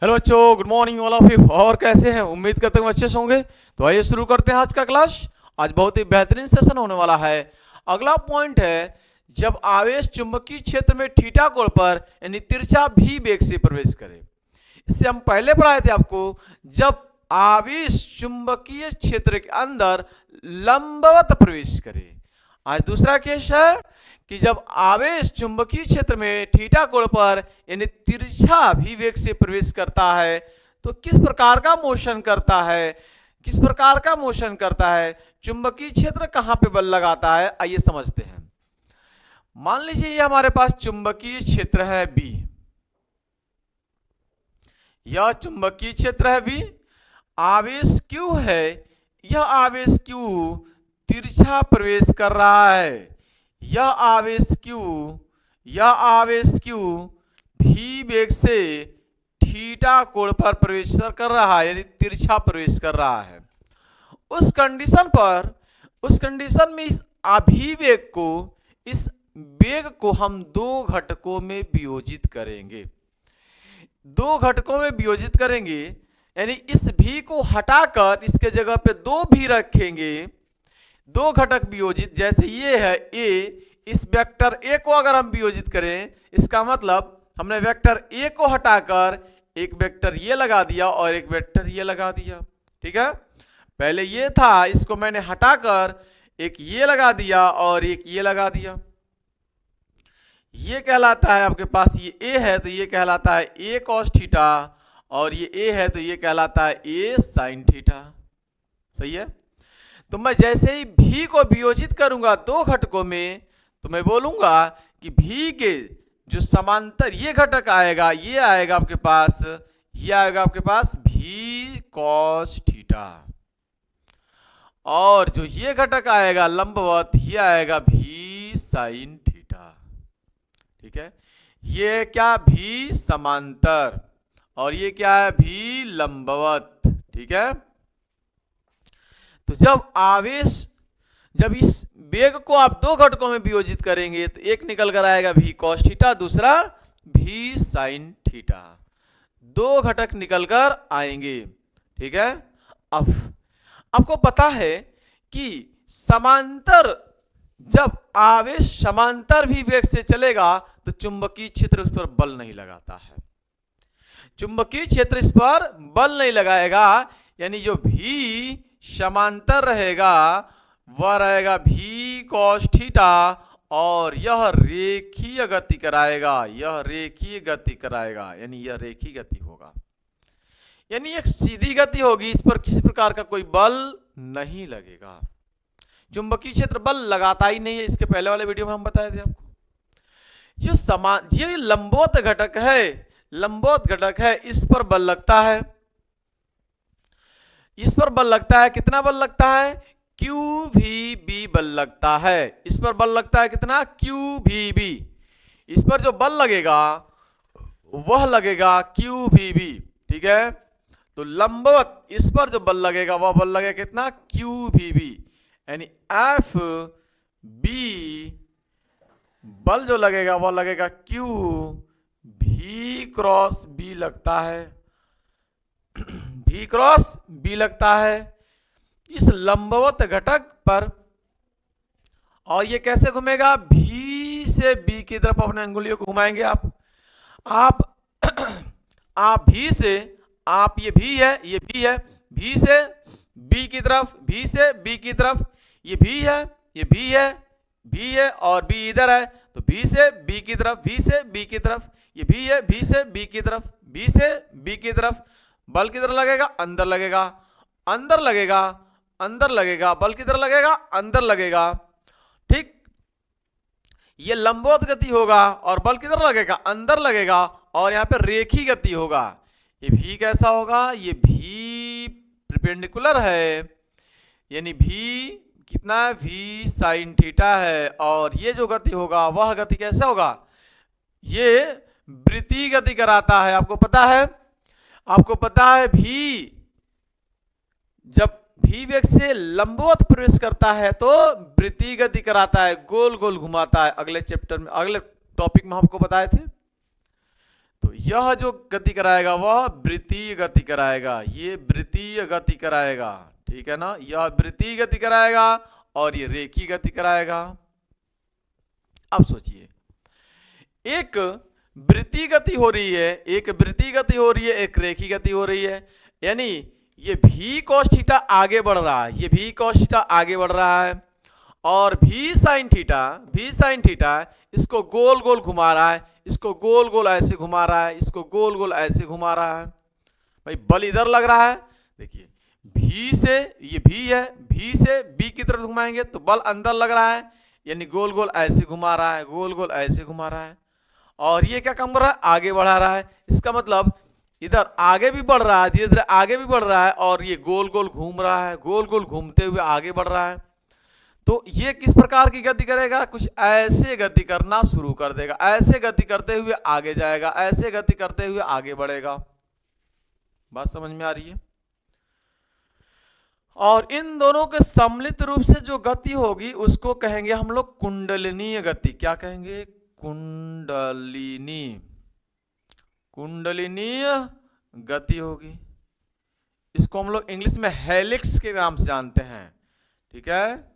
Hello बच्चों, good morning all of you. और कैसे हैं? उम्मीद करते हैं अच्छे से होंगे। तो आइए शुरू करते हैं आज का क्लास। आज बहुत ही बेहतरीन सेशन होने वाला है। अगला पॉइंट है, जब आवेश चुंबकीय क्षेत्र में थीटा कोण पर यानी तिरछा भी वेग से प्रवेश करे। इससे हम पहले पढ़ाए थे आपको, जब आवेश चुंबकीय क्षेत्र के अंदर लंबवत प्रवेश करे। आज दूसरा केस है कि जब आवेश चुंबकीय क्षेत्र में थीटा कोण पर यानी तिरछा भी वेग से प्रवेश करता है तो किस प्रकार का मोशन करता है, किस प्रकार का मोशन करता है, चुंबकीय क्षेत्र कहां पे बल लगाता है, आइए समझते हैं। मान लीजिए ये हमारे पास चुंबकीय क्षेत्र है बी, यह चुंबकीय क्षेत्र है बी, आवेश क्यू है, यह आवेश क्यू तिरछा प्रवेश कर रहा है, यह आवेश क्यू भी वेग से थीटा कोण पर प्रवेश कर रहा है यानी तिरछा प्रवेश कर रहा है। उस कंडीशन में इस अभिवेग को, इस वेग को हम दो घटकों में वियोजित करेंगे। दो घटकों में वियोजित करेंगे यानी इस भी को हटाकर इसके जगह पे दो भी रखेंगे। दो घटक वियोजित, जैसे ये है ए, इस वेक्टर ए को अगर हम वियोजित करें, इसका मतलब हमने वेक्टर ए को हटाकर एक वेक्टर ये लगा दिया और एक वेक्टर ये लगा दिया। ठीक है, पहले ये था, इसको मैंने हटाकर एक ये लगा दिया और एक ये लगा दिया। ये कहलाता है आपके पास, ये ए है तो ये कहलाता है ए कॉस थीटा, और ये ए है तो ये कहलाता है ए साइन थीटा। सही है। तो मैं जैसे ही भी को वियोजित करूंगा दो घटकों में, तो मैं बोलूंगा कि भी के जो समांतर ये घटक आएगा, ये आएगा आपके पास, ये आएगा आपके पास भी कॉस थीटा, और जो ये घटक आएगा लंबवत, ये आएगा भी साइन थीटा। ठीक है, ये क्या भी समांतर और ये क्या है भी लंबवत। ठीक है, तो जब इस वेग को आप दो घटकों में वियोजित करेंगे तो एक निकल कर आएगा भी कॉस थीटा, दूसरा भी साइन थीटा, दो घटक निकल कर आएंगे। ठीक है, अब आपको पता है कि समांतर, जब आवेश समांतर भी वेग से चलेगा तो चुंबकीय क्षेत्र उस पर बल नहीं लगाता है, चुंबकीय क्षेत्र इस पर बल नहीं लगाएगा, यानी जो भी समांतर रहेगा वह रहेगा भी कॉस थीटा, और यह रेखीय गति कराएगा, यह रेखीय गति कराएगा, यानी यह रेखीय गति होगा, यानी एक सीधी गति होगी, इस पर किसी प्रकार का कोई बल नहीं लगेगा। चुंबकीय क्षेत्र बल लगाता ही नहीं है, इसके पहले वाले वीडियो में हम बताए थे आपको। ये लंबवत घटक है, लंबवत घटक है, इस पर बल लगता है, इस पर बल लगता है। कितना बल लगता है? क्यू भी बी बल लगता है, इस पर बल लगता है कितना? क्यू भी बी। इस पर जो बल लगेगा वह लगेगा क्यू भी बी। ठीक है, तो लंबवत इस पर जो बल लगेगा वह बल लगेगा कितना? क्यू भी बी, यानी एफ बी बल जो लगेगा वह लगेगा क्यू भी क्रॉस बी लगता है, भी क्रॉस बी लगता है इस लंबवत घटक पर। और ये कैसे घूमेगा? भी से बी की तरफ अपने अंगुलियों को घुमाएंगे आप भी से, आप ये भी है, ये भी है, भी से बी की तरफ, भी से बी की तरफ, ये भी है, ये भी है, भी है और बी इधर है, तो भी से बी की तरफ, भी से बी की तरफ, ये भी है, भी से बी की तरफ, भी से बी की तरफ, बल किधर लगेगा? अंदर लगेगा, अंदर लगेगा, अंदर लगेगा, बल किधर लगेगा? अंदर लगेगा। ठीक, ये लंबवत गति होगा और बल किधर लगेगा? अंदर लगेगा, और यहाँ पे रेखीय गति होगा। ये भी कैसा होगा? ये भी परपेंडिकुलर है, यानी भी कितना है? भी साइन थीटा है, और ये जो गति होगा वह गति कैसे होगा? ये वृत्तीय गति कराता है। आपको पता है, आपको पता है भी जब भी वेग से लंबवत प्रवेश करता है तो वृत्तीय गति कराता है, गोल गोल घुमाता है। अगले चैप्टर में, अगले टॉपिक में आपको बताए थे। तो यह जो गति कराएगा वह वृत्तीय गति कराएगा, ये वृत्तीय गति कराएगा, ठीक है ना। यह वृत्तीय गति कराएगा और ये रेखीय गति कराएगा। अब सोचिए, एक वृत्तीय गति हो रही है, एक वृत्तीय गति हो रही है, एक रेखीय गति हो रही है, यानी ये भी cos थीटा आगे बढ़ रहा है, ये भी cos थीटा आगे बढ़ रहा है, और भी sin थीटा इसको गोल गोल घुमा रहा है, इसको गोल गोल ऐसे घुमा रहा है, इसको गोल गोल ऐसे घुमा रहा है। भाई बल इधर लग रहा है, देखिए भी से, ये भी है, भी से बी की तरफ घुमाएंगे तो बल अंदर लग रहा है, यानी गोल गोल ऐसे घुमा रहा है, गोल गोल ऐसे घुमा रहा है, और ये क्या काम कर रहा है, आगे बढ़ा रहा है। इसका मतलब इधर आगे भी बढ़ रहा है, धीरे धीरे आगे भी बढ़ रहा है, और ये गोल गोल घूम रहा है, गोल गोल घूमते हुए आगे बढ़ रहा है। तो ये किस प्रकार की गति करेगा, कुछ ऐसे गति करना शुरू कर देगा, ऐसे गति करते हुए आगे जाएगा, ऐसे गति करते हुए आगे बढ़ेगा। बात समझ में आ रही है। और इन दोनों के सम्मिलित रूप से जो गति होगी उसको कहेंगे हम लोग कुंडलिनीय गति। क्या कहेंगे, कुंडलिनीय गति होगी। इसको हम लोग इंग्लिश में हेलिक्स के नाम से जानते हैं, ठीक है,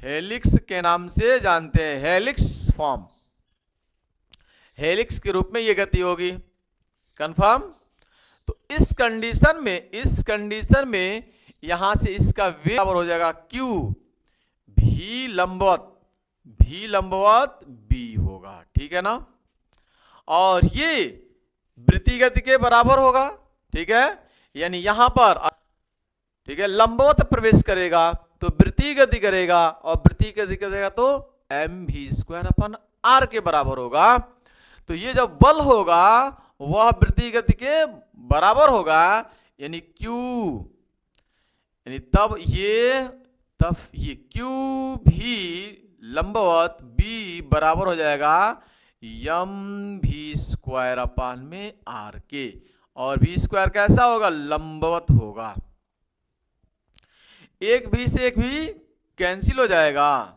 हेलिक्स के नाम से जानते हैं, हेलिक्स फॉर्म, हेलिक्स के रूप में ये गति होगी। कंफर्म। तो इस कंडीशन में यहां से इसका वेग बराबर हो जाएगा Q, भी लंबवत बी होगा, ठीक है ना। और ये वृत्तीय गति के बराबर होगा, ठीक है, यानी यहां पर, ठीक है, लंबवत प्रवेश करेगा तो वृत्तीय गति करेगा, और वृत्तीय गति करेगा तो mv²/r के बराबर होगा। तो ये जब बल होगा वह वृत्तीय गति के बराबर होगा, यानी Q, यानी तब ये Q भी लंबवत B बराबर हो जाएगा mv²/r के, और v² कैसा होगा, लंबवत होगा। एक भी से एक भी कैंसिल हो जाएगा,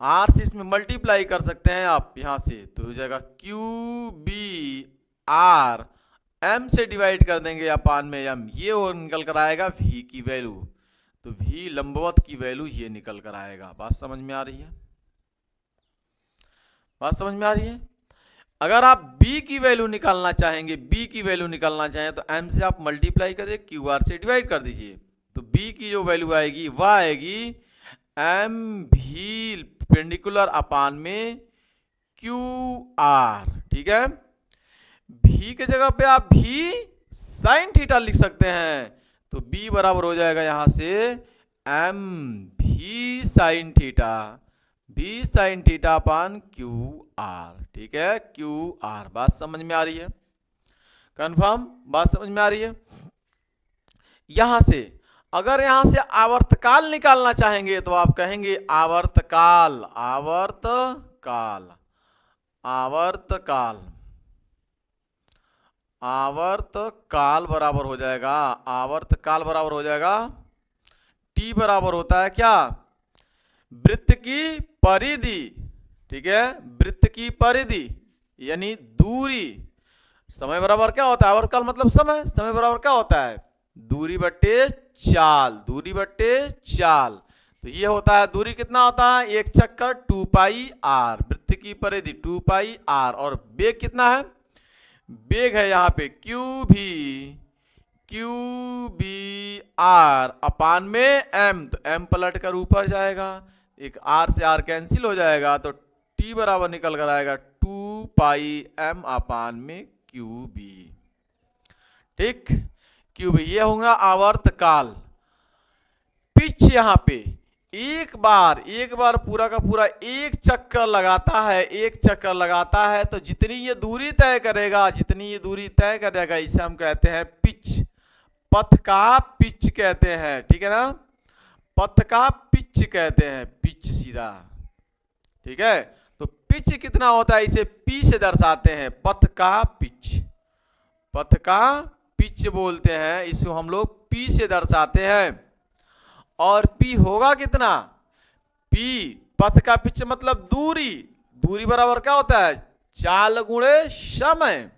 r से इसमें मल्टीप्लाई कर सकते हैं आप यहां से, तो हो जाएगा QBr, m से डिवाइड कर देंगे अपान में m, ये वो निकल कर आएगा v की वैल्यू, तो v लंबवत की वैल्यू ये निकल कर आएगा। बात समझ में आ रही है, बात समझ में आ रही है। अगर आप b की वैल्यू निकालना चाहेंगे, b की वैल्यू निकालना चाहें तो m से आप मल्टीप्लाई करिए, qr से डिवाइड कर दीजिए, तो b की जो वैल्यू आएगी वह आएगी mv पेंडिकुलर अपान में qr, ठीक है। v के जगह पे आप v sin थीटा लिख सकते हैं, तो b बराबर हो जाएगा यहां से mv sin theta upon qr, ठीक है, qr। बात समझ में आ रही है, कंफर्म, बात समझ में आ रही है। यहां से अगर यहां से आवर्तकाल निकालना चाहेंगे तो आप कहेंगे आवर्तकाल बराबर हो जाएगा, आवर्तकाल बराबर हो जाएगा t बराबर होता है क्या, वृत्त की परिधि, ठीक है, वृत्त की परिधि यानी दूरी। समय बराबर क्या होता है, आवर्तकाल मतलब समय बराबर क्या होता है, दूरी बट्टे चाल। तो ये होता है, दूरी कितना होता है, एक चक्कर 2πr, वृत्त की परिधि 2πr, और वेग कितना है, वेग है यहाँ पे qbr अपान में m, तो m पलट कर ऊपर जाएगा, एक r से r कैंसिल हो जाएगा, तो t बराबर निकल कर आएगा 2πm अपान में qb, ठीक, qb। ये होगा आवर्तकाल। पिच यहाँ पे एक बार पूरा का पूरा एक चक्कर लगाता है, तो जितनी ये दूरी तय करेगा, इसे हम कहते हैं पिच, पथ का पिच कहते हैं, ठीक है ना, पथ का पिच कहते हैं, पिच सीधा, ठीक है। तो पिच कितना होता है, इसे p से दर्शाते हैं, पथ का पिच बोलते हैं, इसको हम लोग p से दर्शाते हैं। और p होगा कितना, p पथ का पिच मतलब दूरी बराबर क्या होता है, चाल गुणे समय,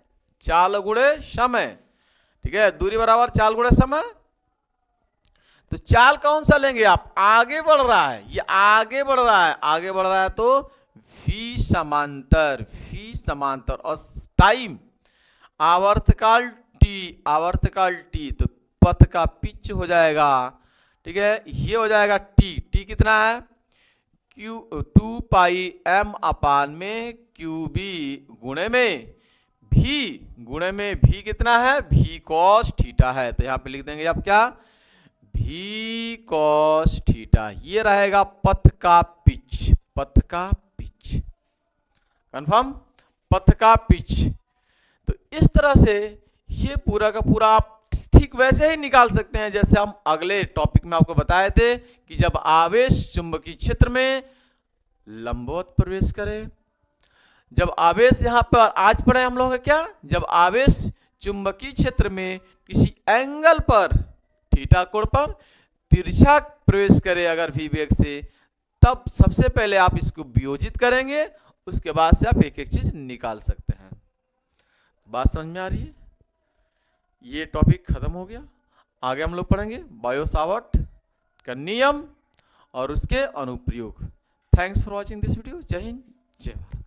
चाल गुणे समय, ठीक है, दूरी बराबर चाल गुणे समय। तो चाल कौन सा लेंगे आप, आगे बढ़ रहा है, ये आगे बढ़ रहा है, आगे बढ़ रहा है तो v समांतर, v समांतर, और टाइम आवर्तकाल t, आवर्तकाल t, तो पथ का पिच हो जाएगा, ठीक है, ये हो जाएगा t कितना है, q 2 पाई m अपान में qb गुणे में v कितना है, v cos थीटा है, तो यहां पे लिख देंगे आप क्या, v cos थीटा, ये रहेगा पथ का पिच, पथ का पिच, कंफर्म, पथ का पिच। तो इस तरह से ये पूरा का पूरा आप ठीक वैसे ही निकाल सकते हैं जैसे हम अगले टॉपिक में आपको बताए थे कि जब आवेश चुंबकीय क्षेत्र में लंबवत प्रवेश करे, जब आवेश यहां पर आज पढ़े हम लोग क्या, जब आवेश चुंबकीय क्षेत्र में किसी एंगल पर थीटा कोण पर तिरछा प्रवेश करे अगर v वेग से, तब सबसे पहले आप इसको वियोजित करेंगे, उसके बाद से आप एक एक चीज निकाल सकते हैं। बात समझ में आ रही है? ये टॉपिक खत्म हो गया। आगे हम लोग पढ़ेंगे बायो सावर्ट का नियम और उसके अनुप्रयोग। Thanks for watching this video. जय हिंद, जय भारत।